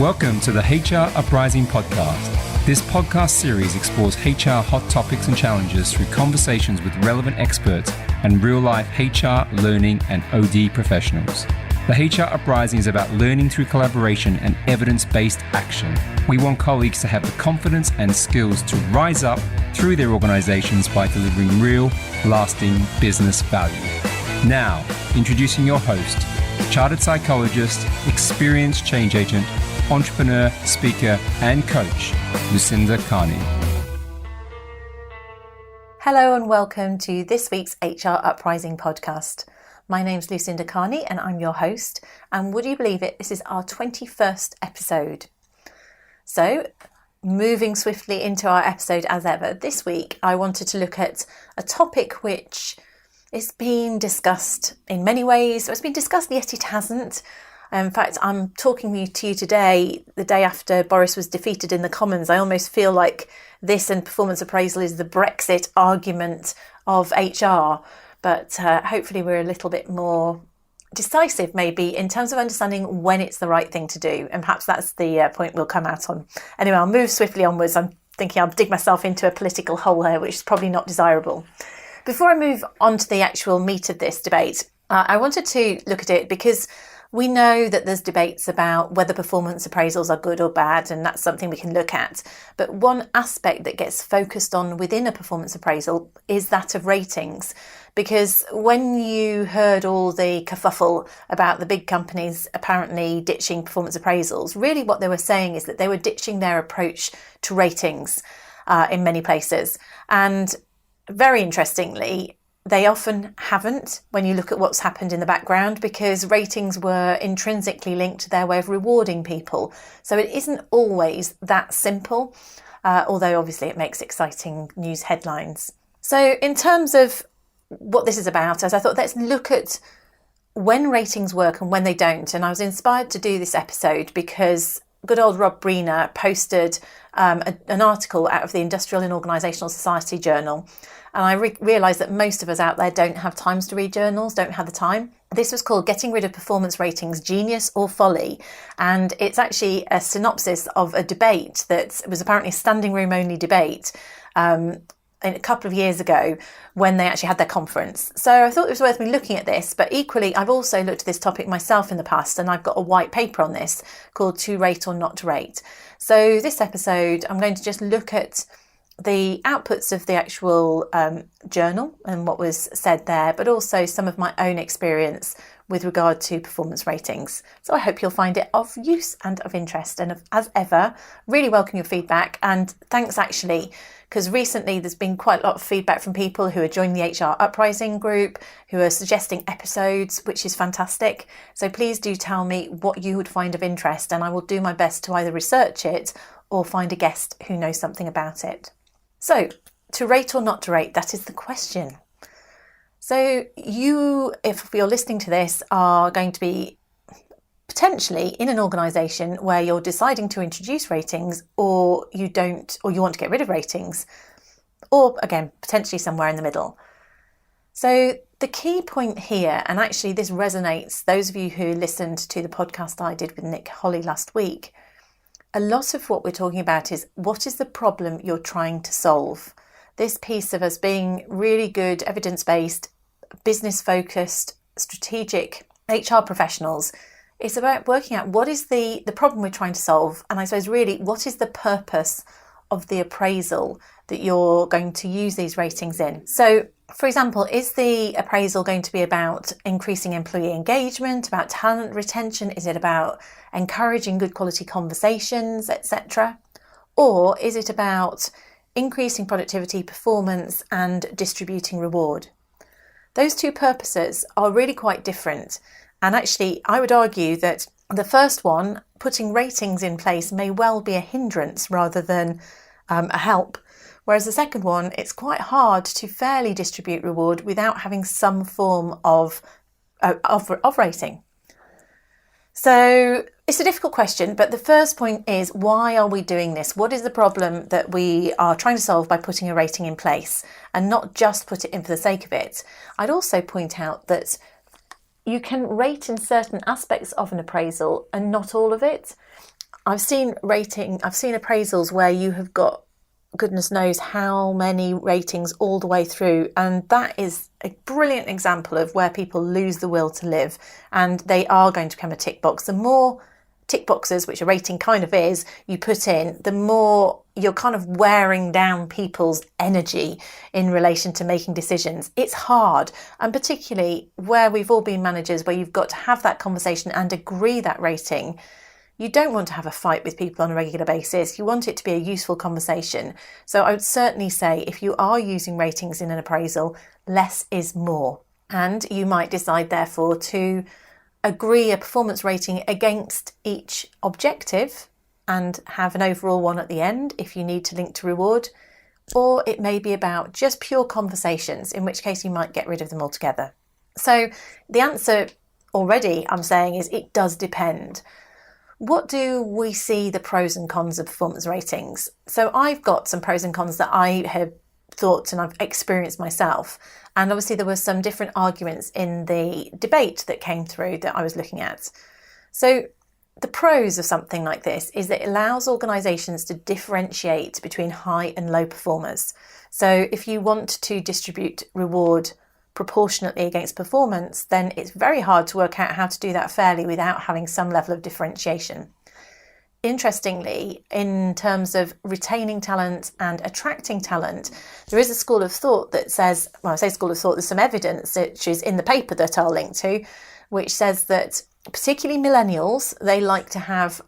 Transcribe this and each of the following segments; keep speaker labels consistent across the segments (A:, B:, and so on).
A: Welcome to the HR Uprising Podcast. This podcast series explores HR hot topics and challenges through conversations with relevant experts and real-life HR, learning, and OD professionals. The HR Uprising is about learning through collaboration and evidence-based action. We want colleagues to have the confidence and skills to rise up through their organizations by delivering real, lasting business value. Now, introducing your host, chartered psychologist, experienced change agent, entrepreneur, speaker, and coach, Lucinda Carney.
B: Hello and welcome to this week's HR Uprising Podcast. My name's Lucinda Carney and I'm your host. And would you believe it, this is our 21st episode. So, moving swiftly into our episode as ever, this week I wanted to look at a topic which is being discussed in many ways. It's been discussed, yet it hasn't. In fact, I'm talking to you today, the day after Boris was defeated in the Commons. I almost feel like this and performance appraisal is the Brexit argument of HR. But hopefully we're a little bit more decisive, maybe, in terms of understanding when it's the right thing to do. And perhaps that's the point we'll come out on. Anyway, I'll move swiftly onwards. I'm thinking I'll dig myself into a political hole here, which is probably not desirable. Before I move on to the actual meat of this debate, I wanted to look at it because we know that there's debates about whether performance appraisals are good or bad, and that's something we can look at. But one aspect that gets focused on within a performance appraisal is that of ratings. Because when you heard all the kerfuffle about the big companies apparently ditching performance appraisals, really what they were saying is that they were ditching their approach to ratings in many places. And very interestingly, they often haven't when you look at what's happened in the background, because ratings were intrinsically linked to their way of rewarding people. So it isn't always that simple, although obviously it makes exciting news headlines. So in terms of what this is about, as I thought, let's look at when ratings work and when they don't. And I was inspired to do this episode because good old Rob Breener posted an article out of the Industrial and Organisational Society journal. And I realised that most of us out there don't have times to read journals, don't have the time. This was called Getting Rid of Performance Ratings, Genius or Folly. And it's actually a synopsis of a debate that was apparently a standing room only debate a couple of years ago when they actually had their conference. So I thought it was worth me looking at this, but equally I've also looked at this topic myself in the past, and I've got a white paper on this called To Rate or Not to Rate. So this episode I'm going to just look at the outputs of the actual journal and what was said there, but also some of my own experience with regard to performance ratings. So I hope you'll find it of use and of interest. And as ever, really welcome your feedback. And thanks actually, because recently there's been quite a lot of feedback from people who are joining the HR Uprising group, who are suggesting episodes, which is fantastic. So please do tell me what you would find of interest, and I will do my best to either research it or find a guest who knows something about it. So, to rate or not to rate, that is the question. So you, if you're listening to this, are going to be potentially in an organisation where you're deciding to introduce ratings, or you don't, or you want to get rid of ratings, or again, potentially somewhere in the middle. So the key point here, and actually this resonates, those of you who listened to the podcast I did with Nick Holly last week, a lot of what we're talking about is what is the problem you're trying to solve? This piece of us being really good, evidence-based, business-focused, strategic HR professionals, it's about working out what is the problem we're trying to solve, and I suppose really what is the purpose of the appraisal that you're going to use these ratings in. So, for example, is the appraisal going to be about increasing employee engagement, about talent retention? Is it about encouraging good quality conversations, etc.? Or is it about increasing productivity, performance, and distributing reward? Those two purposes are really quite different. And actually, I would argue that the first one, putting ratings in place, may well be a hindrance rather than a help. Whereas the second one, it's quite hard to fairly distribute reward without having some form of rating. So it's a difficult question, but the first point is, why are we doing this? What is the problem that we are trying to solve by putting a rating in place, and not just put it in for the sake of it? I'd also point out that you can rate in certain aspects of an appraisal and not all of it. I've seen appraisals where you have got goodness knows how many ratings all the way through, and that is a brilliant example of where people lose the will to live, and they are going to become a tick box. The more tick boxes, which a rating kind of is, you put in, the more you're kind of wearing down people's energy in relation to making decisions. It's hard, and particularly where we've all been managers, where you've got to have that conversation and agree that rating. You don't want to have a fight with people on a regular basis. You want it to be a useful conversation. So I would certainly say if you are using ratings in an appraisal, less is more. And you might decide, therefore, to agree a performance rating against each objective and have an overall one at the end if you need to link to reward. Or it may be about just pure conversations, in which case you might get rid of them altogether. So the answer already I'm saying is it does depend. What do we see the pros and cons of performance ratings? So I've got some pros and cons that I have thought and I've experienced myself. And obviously there were some different arguments in the debate that came through that I was looking at. So the pros of something like this is that it allows organisations to differentiate between high and low performers. So if you want to distribute reward proportionately against performance, then it's very hard to work out how to do that fairly without having some level of differentiation. Interestingly, in terms of retaining talent and attracting talent, there is a school of thought that says, well, I say school of thought, there's some evidence which is in the paper that I'll link to, which says that particularly millennials, they like to have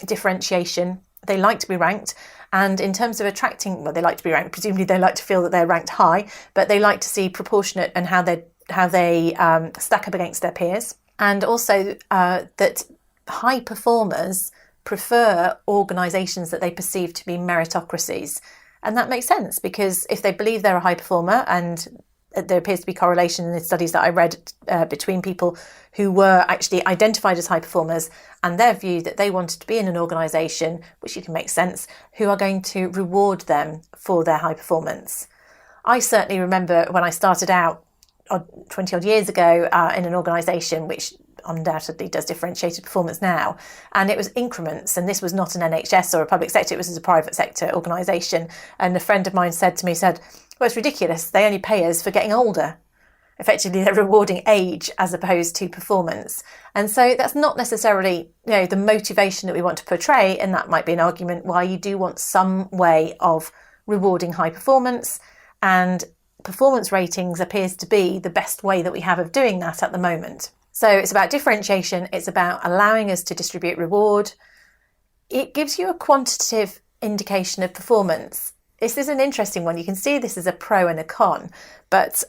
B: differentiation. They like to be ranked. And in terms of attracting, well, they like to be ranked, presumably they like to feel that they're ranked high, but they like to see proportionate and how they stack up against their peers. And also that high performers prefer organisations that they perceive to be meritocracies. And that makes sense, because if they believe they're a high performer, and there appears to be correlation in the studies that I read between people who were actually identified as high performers and their view that they wanted to be in an organisation, which you can make sense, who are going to reward them for their high performance. I certainly remember when I started out 20 odd years ago in an organisation which undoubtedly does differentiated performance now, and it was increments, and this was not an NHS or a public sector, it was a private sector organisation. And a friend of mine said to me, well, it's ridiculous, they only pay us for getting older. Effectively, they're rewarding age as opposed to performance. And so that's not necessarily, the motivation that we want to portray, and that might be an argument why you do want some way of rewarding high performance, and performance ratings appears to be the best way that we have of doing that at the moment. So it's about differentiation, it's about allowing us to distribute reward. It gives you a quantitative indication of performance. This is an interesting one. You can see this as a pro and a con, but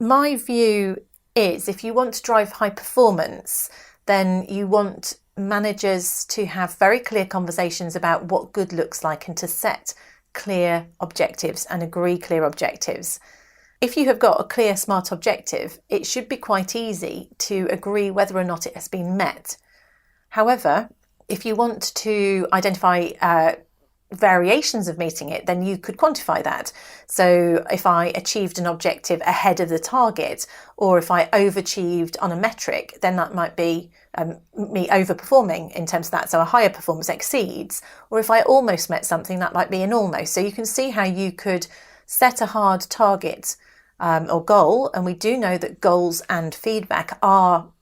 B: my view is if you want to drive high performance, then you want managers to have very clear conversations about what good looks like and to set clear objectives and agree clear objectives. If you have got a clear, smart objective, it should be quite easy to agree whether or not it has been met. However, if you want to identify variations of meeting it, then you could quantify that. So if I achieved an objective ahead of the target, or if I overachieved on a metric, then that might be me overperforming in terms of that. So a higher performance exceeds, or if I almost met something, that might be an almost. So you can see how you could set a hard target or goal, and we do know that goals and feedback are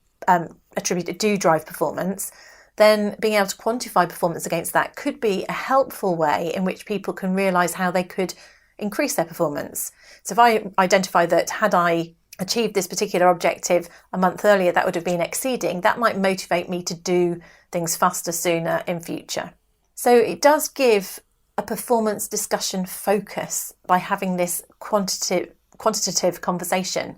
B: attributed to drive performance. Then being able to quantify performance against that could be a helpful way in which people can realise how they could increase their performance. So if I identify that had I achieved this particular objective a month earlier, that would have been exceeding, that might motivate me to do things faster, sooner in future. So it does give a performance discussion focus by having this quantitative conversation.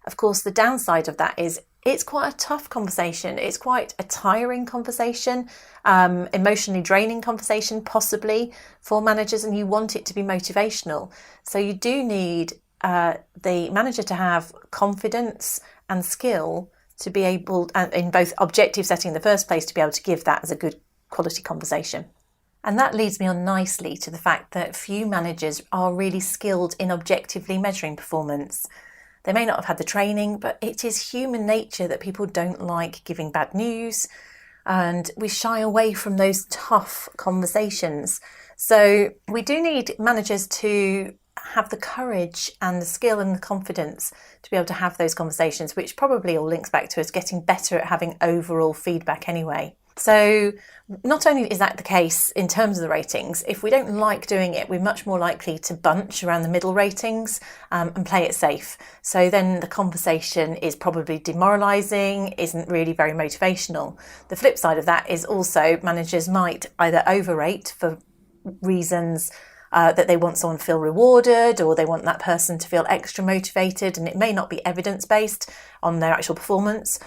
B: Of course, the downside of that is it's quite a tough conversation. It's quite a tiring conversation, emotionally draining conversation, possibly for managers, and you want it to be motivational. So you do need the manager to have confidence and skill to be able, in both objective setting in the first place, to be able to give that as a good quality conversation. And that leads me on nicely to the fact that few managers are really skilled in objectively measuring performance. They may not have had the training, but it is human nature that people don't like giving bad news. and we shy away from those tough conversations. So we do need managers to have the courage and the skill and the confidence to be able to have those conversations, which probably all links back to us getting better at having overall feedback anyway. So not only is that the case in terms of the ratings, if we don't like doing it, we're much more likely to bunch around the middle ratings and play it safe. So then the conversation is probably demoralising, isn't really very motivational. The flip side of that is also managers might either overrate for reasons that they want someone to feel rewarded, or they want that person to feel extra motivated, and it may not be evidence-based on their actual performance.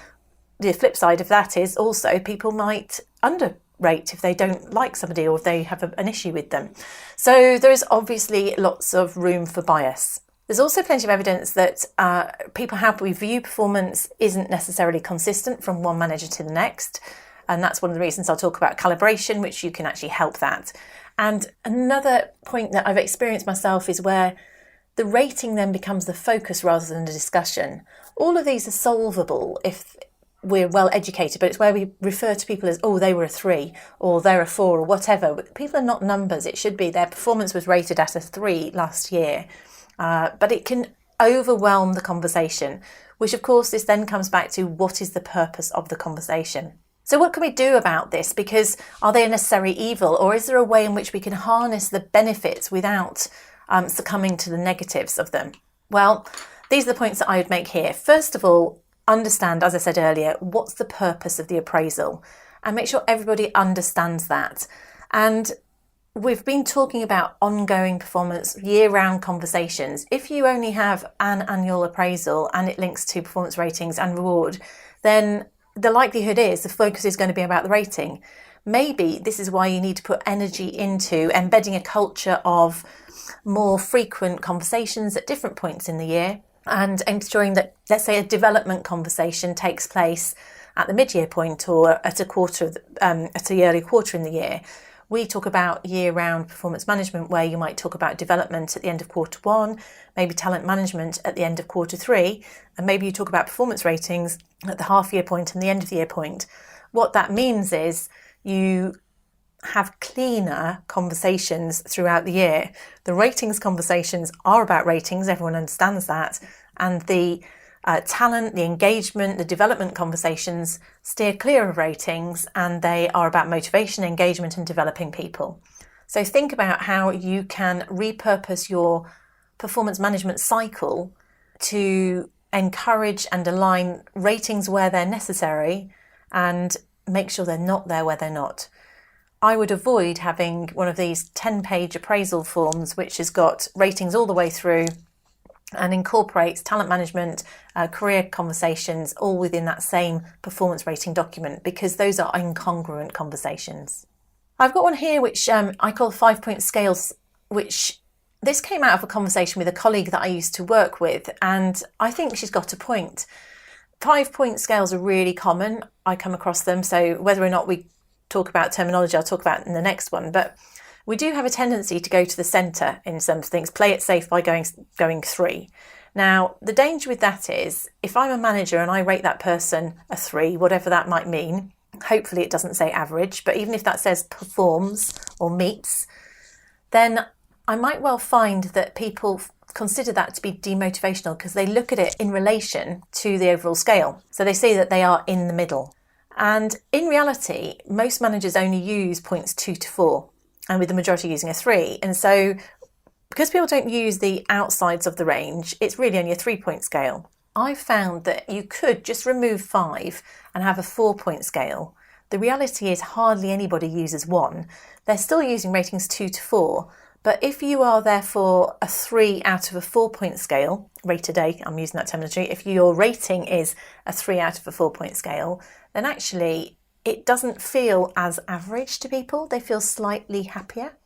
B: The flip side of that is also people might underrate if they don't like somebody or if they have an issue with them. So there is obviously lots of room for bias. There's also plenty of evidence that how we view performance isn't necessarily consistent from one manager to the next. And that's one of the reasons I'll talk about calibration, which you can actually help that. And another point that I've experienced myself is where the rating then becomes the focus rather than the discussion. All of these are solvable if we're well educated, but it's where we refer to people as, oh, they were a 3 or they're a 4 or whatever. But people are not numbers. It should be their performance was rated at a 3 last year. But it can overwhelm the conversation, which of course this then comes back to what is the purpose of the conversation. So what can we do about this? Because are they a necessary evil, or is there a way in which we can harness the benefits without succumbing to the negatives of them? Well, these are the points that I would make here. First of all, understand, as I said earlier, what's the purpose of the appraisal, and make sure everybody understands that. And we've been talking about ongoing performance, year-round conversations. If you only have an annual appraisal and it links to performance ratings and reward, then the likelihood is the focus is going to be about the rating. Maybe this is why you need to put energy into embedding a culture of more frequent conversations at different points in the year, and ensuring that, let's say, a development conversation takes place at the mid-year point or at the early quarter in the year. We talk about year-round performance management, where you might talk about development at the end of quarter 1, maybe talent management at the end of quarter 3, and maybe you talk about performance ratings at the half-year point and the end of the year point. What that means is you have cleaner conversations throughout the year. The ratings conversations are about ratings, everyone understands that, and the talent, the engagement, the development conversations steer clear of ratings, and they are about motivation, engagement, and developing people. So think about how you can repurpose your performance management cycle to encourage and align ratings where they're necessary and make sure they're not there where they're not. I would avoid having one of these 10-page appraisal forms which has got ratings all the way through and incorporates talent management, career conversations, all within that same performance rating document, because those are incongruent conversations. I've got one here which I call 5-point scales, which this came out of a conversation with a colleague that I used to work with, and I think she's got a point. 5-point scales are really common. I come across them, so whether or not we talk about terminology, I'll talk about in the next one, but we do have a tendency to go to the centre in some things, play it safe by going 3. Now, the danger with that is, if I'm a manager and I rate that person a 3, whatever that might mean, hopefully it doesn't say average, but even if that says performs or meets, then I might well find that people consider that to be demotivational because they look at it in relation to the overall scale. So they see that they are in the middle. And in reality, most managers only use points 2 to 4. And with the majority using a 3. And so because people don't use the outsides of the range, it's really only a 3-point scale. I've found that you could just remove 5 and have a 4-point scale. The reality is hardly anybody uses 1. They're still using ratings 2 to 4. But if you are therefore a 3 out of a 4-point scale, rated A, I'm using that terminology, if your rating is a 3 out of a 4-point scale, then actually it doesn't feel as average to people. They feel slightly happier.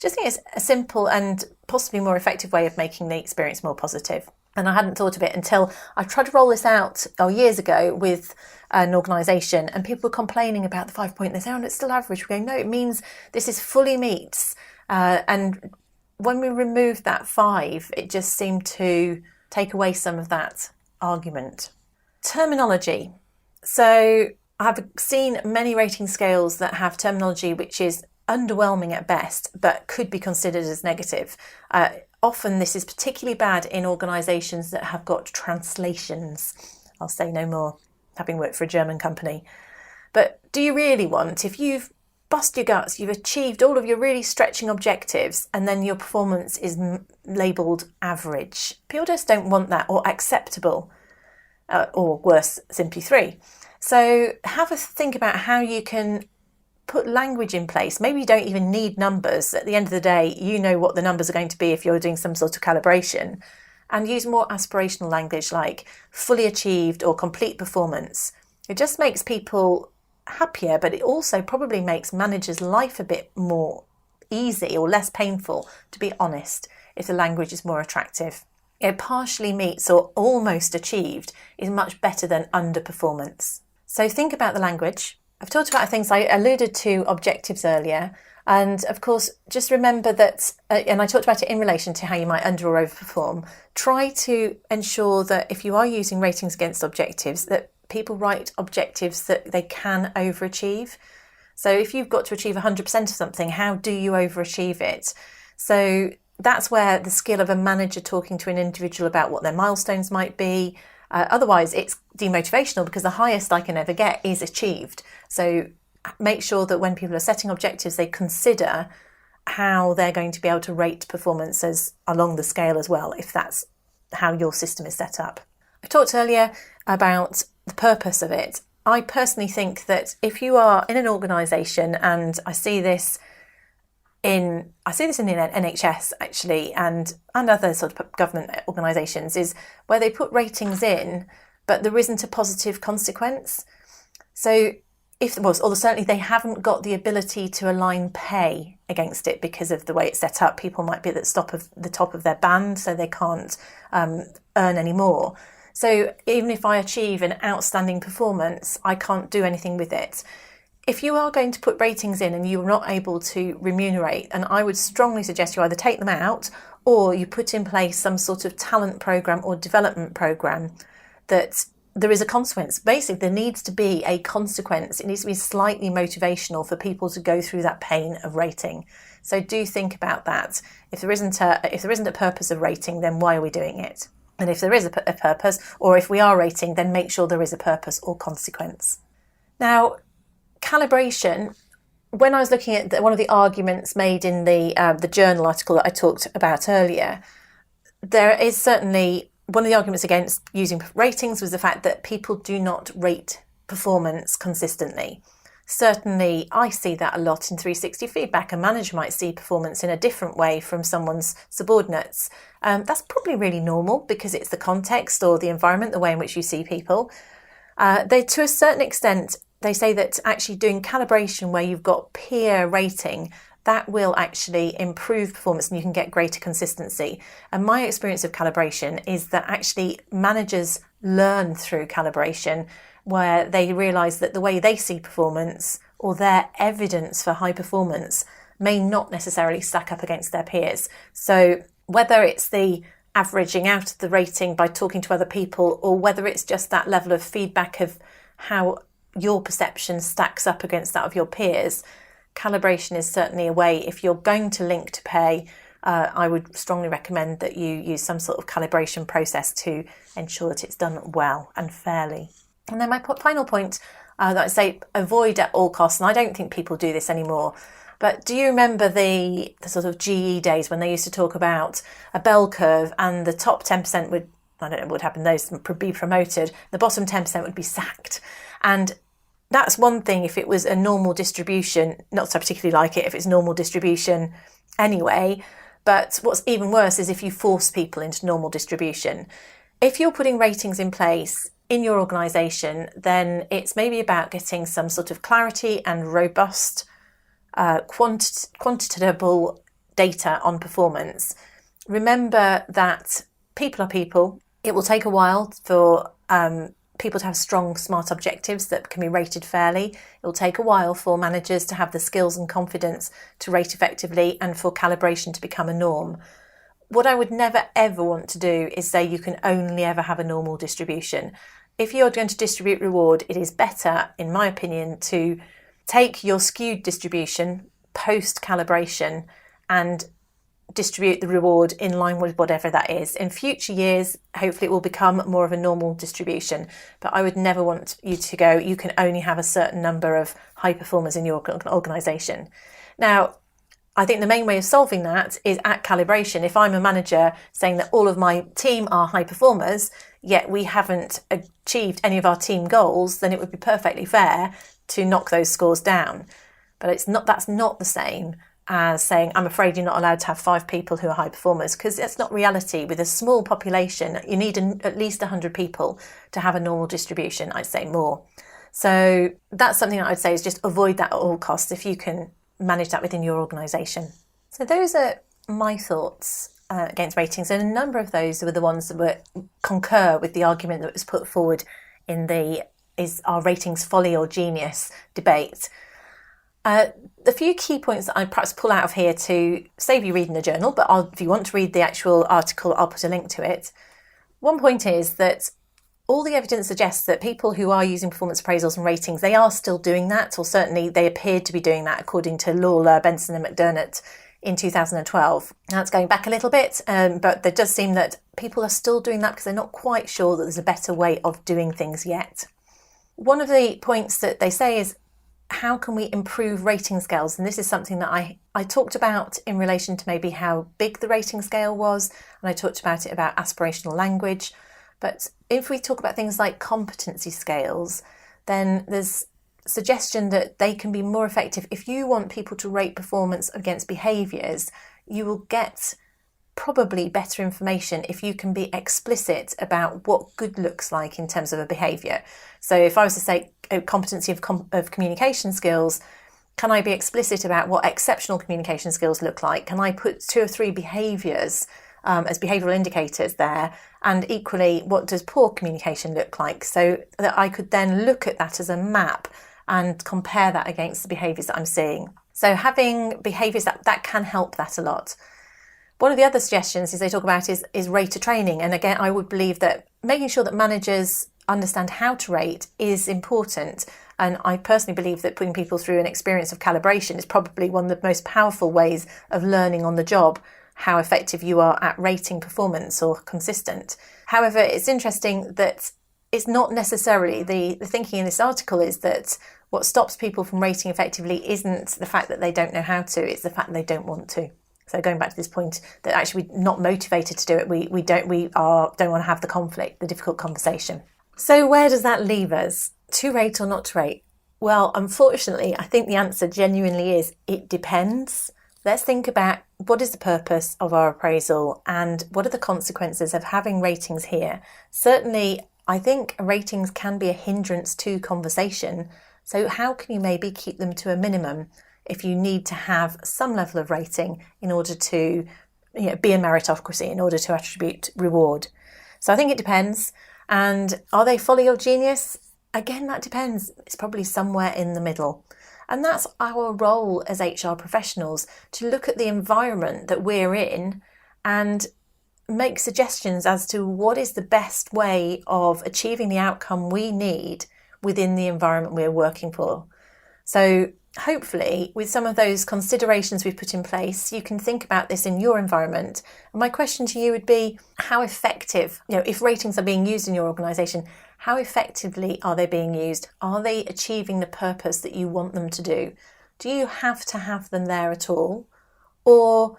B: Just think it's a simple and possibly more effective way of making the experience more positive. And I hadn't thought of it until I tried to roll this out years ago with an organisation, and people were complaining about the 5-point. They say, oh, it's still average. We're going, no, it means this is fully meets. And when we removed that 5, it just seemed to take away some of that argument. Terminology. So I've seen many rating scales that have terminology which is underwhelming at best, but could be considered as negative. Often this is particularly bad in organisations that have got translations. I'll say no more, having worked for a German company. But do you really want, if you've bust your guts, you've achieved all of your really stretching objectives, and then your performance is labelled average? People just don't want that, or acceptable, or worse, simply 3. So have a think about how you can put language in place. Maybe you don't even need numbers. At the end of the day, you know what the numbers are going to be if you're doing some sort of calibration. And use more aspirational language like fully achieved or complete performance. It just makes people happier, but it also probably makes managers' life a bit more easy or less painful, to be honest, if the language is more attractive. It partially meets or almost achieved is much better than underperformance. So think about the language. I've talked about things, I alluded to objectives earlier, and of course just remember that, and I talked about it in relation to how you might under or overperform, try to ensure that if you are using ratings against objectives, that people write objectives that they can overachieve. So if you've got to achieve 100% of something, how do you overachieve it? So that's where the skill of a manager talking to an individual about what their milestones might be. Otherwise, it's demotivational because the highest I can ever get is achieved. So make sure that when people are setting objectives, they consider how they're going to be able to rate performances along the scale as well, if that's how your system is set up. I talked earlier about the purpose of it. I personally think that if you are in an organisation, and I see this in the NHS actually, and other sort of government organisations, is where they put ratings in, but there isn't a positive consequence. So certainly they haven't got the ability to align pay against it because of the way it's set up. People might be at the top of their band, so they can't earn any more. So even if I achieve an outstanding performance, I can't do anything with it. If you are going to put ratings in and you're not able to remunerate, and I would strongly suggest you either take them out or you put in place some sort of talent programme or development programme that there is a consequence. Basically, there needs to be a consequence. It needs to be slightly motivational for people to go through that pain of rating. So do think about that. If there isn't a purpose of rating, then why are we doing it? And if there is a purpose, or if we are rating, then make sure there is a purpose or consequence. Now, calibration, when I was looking at one of the arguments made in the journal article that I talked about earlier, there is certainly one of the arguments against using ratings was the fact that people do not rate performance consistently. Certainly, I see that a lot in 360 feedback. A manager might see performance in a different way from someone's subordinates. That's probably really normal because it's the context or the environment, the way in which you see people. To a certain extent, they say that actually doing calibration where you've got peer rating, that will actually improve performance and you can get greater consistency. And my experience of calibration is that actually managers learn through calibration, where they realise that the way they see performance or their evidence for high performance may not necessarily stack up against their peers. So whether it's the averaging out of the rating by talking to other people, or whether it's just that level of feedback of how your perception stacks up against that of your peers, calibration is certainly a way. If you're going to link to pay, I would strongly recommend that you use some sort of calibration process to ensure that it's done well and fairly. And then my final point that I say avoid at all costs, and I don't think people do this anymore, but do you remember the sort of GE days when they used to talk about a bell curve and the top 10% would, I don't know what would happen, those would be promoted, the bottom 10% would be sacked. And that's one thing if it was a normal distribution, not so particularly like it if it's normal distribution anyway, but what's even worse is if you force people into normal distribution. If you're putting ratings in place in your organisation, then it's maybe about getting some sort of clarity and robust quantitable data on performance. Remember that people are people. It will take a while for people to have strong, smart objectives that can be rated fairly. It will take a while for managers to have the skills and confidence to rate effectively and for calibration to become a norm. What I would never ever want to do is say you can only ever have a normal distribution. if you're going to distribute reward, it is better, in my opinion, to take your skewed distribution post-calibration and distribute the reward in line with whatever that is. In future years, hopefully it will become more of a normal distribution, but I would never want you to go, you can only have a certain number of high performers in your organisation. Now, I think the main way of solving that is at calibration. If I'm a manager saying that all of my team are high performers, yet we haven't achieved any of our team goals, then it would be perfectly fair to knock those scores down. But that's not the same as saying, I'm afraid you're not allowed to have 5 people who are high performers, because that's not reality. With a small population, you need at least 100 people to have a normal distribution, I'd say more. So that's something that I'd say is just avoid that at all costs if you can manage that within your organisation. So those are my thoughts against ratings, and a number of those were the ones that concur with the argument that was put forward in is our ratings folly or genius debate. The few key points that I perhaps pull out of here to save you reading the journal, but if you want to read the actual article, I'll put a link to it. One point is that all the evidence suggests that people who are using performance appraisals and ratings, they are still doing that, or certainly they appeared to be doing that according to Lawler, Benson and McDermott in 2012. Now it's going back a little bit, but there does seem that people are still doing that because they're not quite sure that there's a better way of doing things yet. One of the points that they say is, how can we improve rating scales? And this is something that I talked about in relation to maybe how big the rating scale was, and I talked about it about aspirational language. But if we talk about things like competency scales, then there's suggestion that they can be more effective. If you want people to rate performance against behaviours, you will get probably better information if you can be explicit about what good looks like in terms of a behaviour. So if I was to say competency of communication skills, can I be explicit about what exceptional communication skills look like? Can I put 2 or 3 behaviours as behavioural indicators there? And equally, what does poor communication look like? So that I could then look at that as a map and compare that against the behaviours that I'm seeing. So having behaviours that can help that a lot. One of the other suggestions is they talk about is rater training. And again, I would believe that making sure that managers understand how to rate is important. And I personally believe that putting people through an experience of calibration is probably one of the most powerful ways of learning on the job how effective you are at rating performance or consistent. However, it's interesting that it's not necessarily the thinking in this article is that what stops people from rating effectively isn't the fact that they don't know how to, it's the fact that they don't want to. So going back to this point that actually we're not motivated to do it, we don't want to have the conflict, the difficult conversation. So where does that leave us? To rate or not to rate? Well, unfortunately, I think the answer genuinely is it depends. Let's think about what is the purpose of our appraisal and what are the consequences of having ratings here. Certainly, I think ratings can be a hindrance to conversation. So how can you maybe keep them to a minimum if you need to have some level of rating in order to be a meritocracy, in order to attribute reward? So I think it depends. And are they folly or genius? Again, that depends. It's probably somewhere in the middle. And that's our role as HR professionals, to look at the environment that we're in and make suggestions as to what is the best way of achieving the outcome we need within the environment we're working for. So hopefully, with some of those considerations we've put in place, you can think about this in your environment. And my question to you would be, how effective, if ratings are being used in your organisation, how effectively are they being used? Are they achieving the purpose that you want them to do? Do you have to have them there at all? Or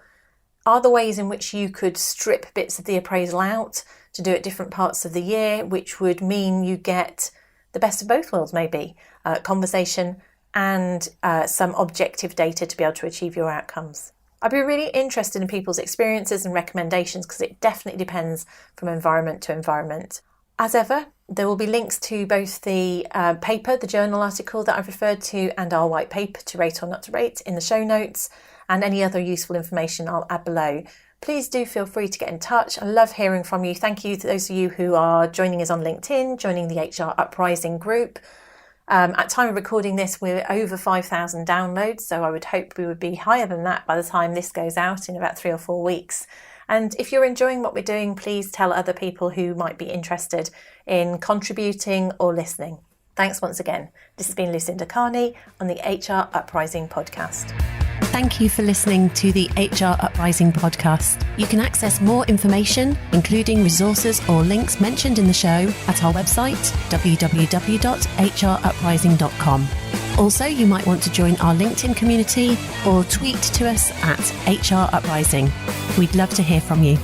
B: are there ways in which you could strip bits of the appraisal out to do it different parts of the year, which would mean you get the best of both worlds, maybe conversation and some objective data to be able to achieve your outcomes? I'd be really interested in people's experiences and recommendations, because it definitely depends from environment to environment. As ever, there will be links to both the paper, the journal article that I've referred to, and our white paper, To Rate or Not to Rate, in the show notes, and any other useful information I'll add below. Please do feel free to get in touch. I love hearing from you. Thank you to those of you who are joining us on LinkedIn, joining the HR Uprising group. At time of recording this, we're over 5,000 downloads, so I would hope we would be higher than that by the time this goes out in about 3 or 4 weeks. And if you're enjoying what we're doing, please tell other people who might be interested in contributing or listening. Thanks once again. This has been Lucinda Carney on the HR Uprising Podcast. Thank you for listening to the HR Uprising Podcast. You can access more information, including resources or links mentioned in the show, at our website, www.hruprising.com. Also, you might want to join our LinkedIn community or tweet to us at HR Uprising. We'd love to hear from you.